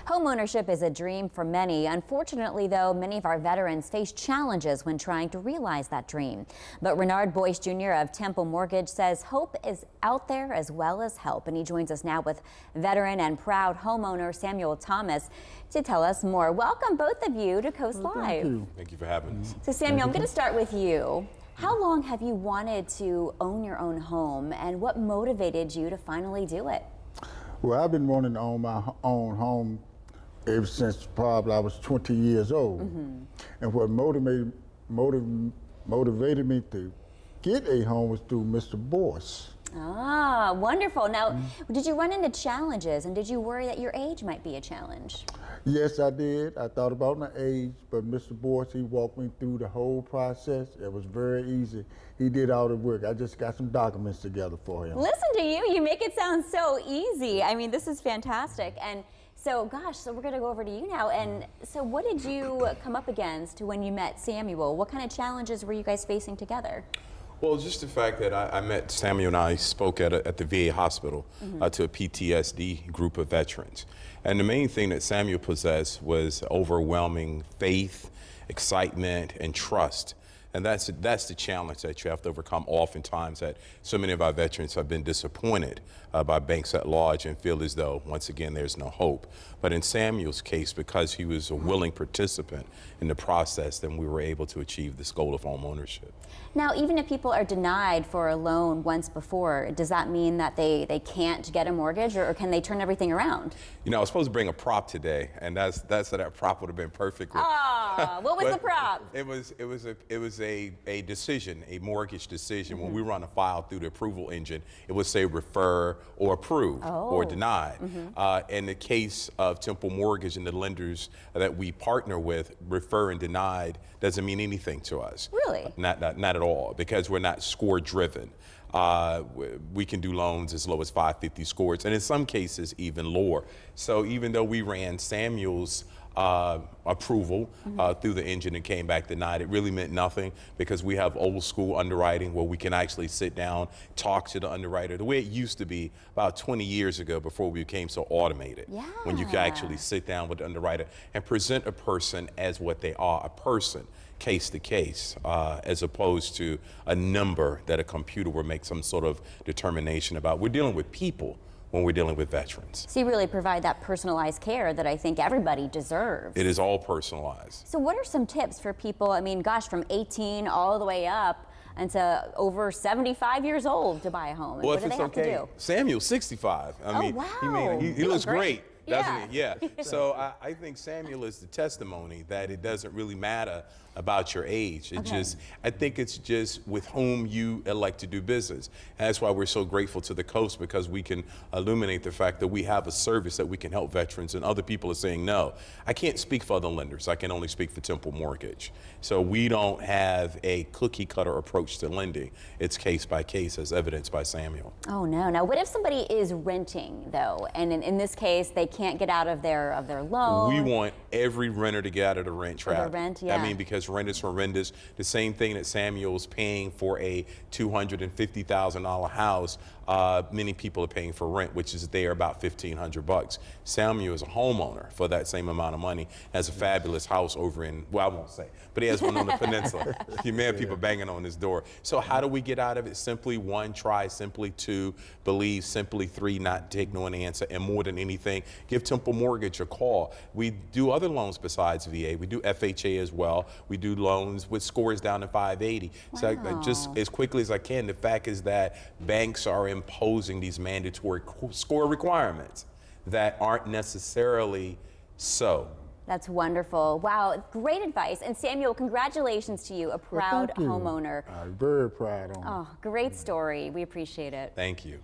Homeownership is a dream for many. Unfortunately, though, many of our veterans face challenges when trying to realize that dream. But Renard Boyce Jr. of Temple Mortgage says hope is out there as well as help. And he joins us now with veteran and proud homeowner Samuel Thomas to tell us more. Welcome, both of you, to Coast Live. Thank you for having us. So, Samuel, I'm going to start with you. How long have you wanted to own your own home, and what motivated you to finally do it? Well, I've been wanting to own my own home ever since probably I was 20 years old. And what motivated me to get a home was through Mr. Boyce. Ah, wonderful. Now, did you run into challenges, and did you worry that your age might be a challenge? Yes, I did. I thought about my age, but Mr. Boyce, he walked me through the whole process. It was very easy. He did all the work. I just got some documents together for him. Listen to you. You make it sound so easy. I mean, this is fantastic. And so, gosh, so we're going to go over to you now. And so what did you come up against when you met Samuel? What kind of challenges were you guys facing together? Well, just the fact that I met Samuel and I spoke at the VA hospital to a PTSD group of veterans. And the main thing that Samuel possessed was overwhelming faith, excitement, and trust. And that's the challenge that you have to overcome oftentimes, that so many of our veterans have been disappointed by banks at large and feel as though, once again, there's no hope. But in Samuel's case, because he was a willing participant in the process, then we were able to achieve this goal of home ownership. Now, even if people are denied for a loan once before, does that mean that they can't get a mortgage, or can they turn everything around? You know, I was supposed to bring a prop today, and that prop would have been perfectly. Ah, what was the prop? It was a decision, a mortgage decision. When we run a file through the approval engine, it would say refer or approve or denied. In the case of Temple Mortgage and the lenders that we partner with, refer and denied doesn't mean anything to us. Really? Not at all, because we're not score driven. We can do loans as low as 550 scores, and in some cases even lower. So even though we ran Samuel's approval through the engine and came back denied, it really meant nothing, because we have old school underwriting where we can actually sit down, talk to the underwriter the way it used to be about 20 years ago before we became so automated. Yeah. When you can actually sit down with the underwriter and present a person as what they are, a person, case to case, as opposed to a number that a computer will make some sort of determination about. We're dealing with people when we're dealing with veterans. So you really provide that personalized care that I think everybody deserves. It is all personalized. So what are some tips for people, I mean, gosh, from 18 all the way up and to over 75 years old to buy a home? Well, what do they have to do? Samuel's 65. I mean, wow. he looks great. Doesn't Yeah. he? Yeah. So I think Samuel is the testimony that it doesn't really matter about your age. I think it's just with whom you elect to do business. And that's why we're so grateful to the Coast, because we can illuminate the fact that we have a service that we can help veterans, and other people are saying no. I can't speak for other lenders. I can only speak for Temple Mortgage. So we don't have a cookie cutter approach to lending. It's case by case, as evidenced by Samuel. Oh no. Now what if somebody is renting though, and in this case they can't get out of their loan? We want every renter to get out of the rent trap. Yeah. I mean, because rent is horrendous. The same thing that Samuel's paying for a $250,000 house, many people are paying for rent, which is there about $1,500. Samuel is a homeowner for that same amount of money, has a fabulous house over in, well, I won't say, but he has one on the peninsula. You may have people banging on his door. So how do we get out of it? Simply one, try. Simply two, believe. Simply three, not take no an answer. And more than anything, give Temple Mortgage a call. We do other loans besides VA. We do FHA as well. We do loans with scores down to 580. Wow. So just as quickly as I can, the fact is that banks are imposing these mandatory score requirements that aren't necessarily so. That's wonderful. Wow, great advice. And Samuel, congratulations to you, a proud homeowner. I'm very proud of him. Oh, great story. We appreciate it. Thank you.